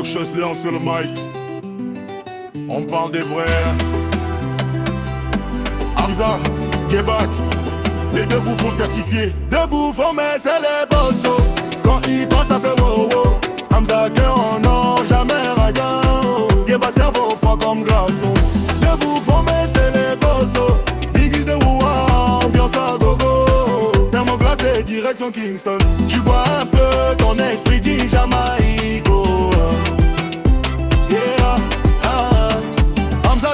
Luke Schussler sur le mic. On parle des vrais. Hamza, Gebak, les deux bouffons certifiés. Deux bouffons mais c'est les bossos. Quand ils pensent ça fait wow wow. Hamza cœur en or, jamais radin. Gebak cerveau froid comme glaçon. Deux bouffons mais c'est les bossos. Biggies de Wuhan, ambiance à gogo. Thermo glacé, direction Kingston. Tu bois un peu, ton esprit dit Jamaïco.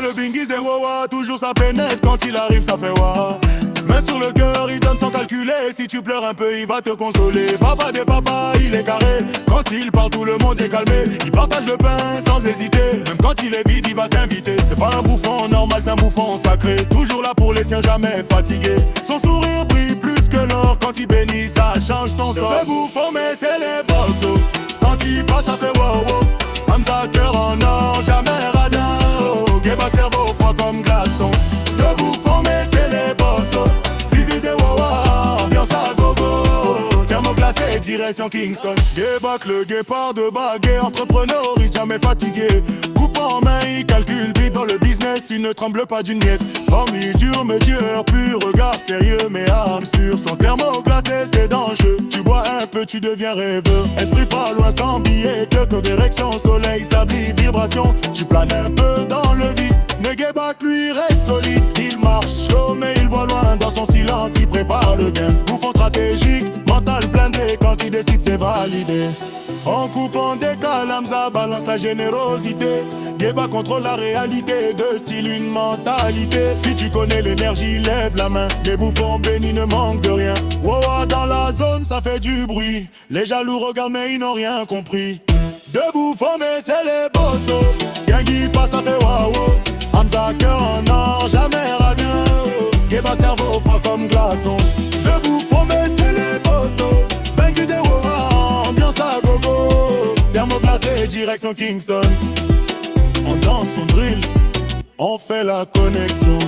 Le Bingis des Wawa, toujours ça pénètre, quand il arrive ça fait wa. Main sur le cœur, il donne sans calculer. Si tu pleures un peu, il va te consoler. Papa des papas, il est carré. Quand il part, tout le monde est calmé. Il partage le pain sans hésiter. Même quand il est vide, il va t'inviter. C'est pas un bouffon normal, c'est un bouffon sacré. Toujours là pour les siens, jamais fatigué. Son sourire brille plus que l'or. Quand il bénit, ça change ton sort. Le bouffon, mais c'est les bossos. Quand il passe, ça fait wow wow. Hamza cœur en or, jamais radin. Gebak cerveau froid comme glaçon. Deux bouffons mais c'est les bossos. Biggies de Wawa, ambiance à gogo. Thermo glacé, direction Kingston. Gebak le guépard de baguette. Entrepreneur, il jamais fatigué. Coupe en main, il calcule vite dans le business. Il ne tremble pas d'une miette. Parmi dur, mais tueur pur. Regard sérieux mais âme sûre. Son thermo glacé, c'est dangereux. Tu bois un peu, tu deviens rêveur. Esprit pas loin sans billet. Que comme érection, soleil, sabli, vibration. Tu planes un peu dans le vide. Mais Gebak lui reste solide. Il marche chaud mais il voit loin. Dans son silence il prépare le gain. Bouffon stratégique, mental blindé. Quand il décide c'est validé. En coupant des décale, Hamza balance la générosité. Gebak contrôle la réalité. De style une mentalité. Si tu connais l'énergie lève la main. Les bouffons bénis ne manquent de rien. Wow, dans la zone ça fait du bruit. Les jaloux regardent mais ils n'ont rien compris. Deux bouffons mais c'est les bossos. Gang qui passe ça fait waouh. Hamza cœur en or, jamais radin. Gebak cerveau froid comme glaçon. Deux bouffons mais c'est les bossos. Biggies de Wuhan, ambiance à gogo. Thermo glacé, direction Kingston. On danse, on drill, on fait la connexion.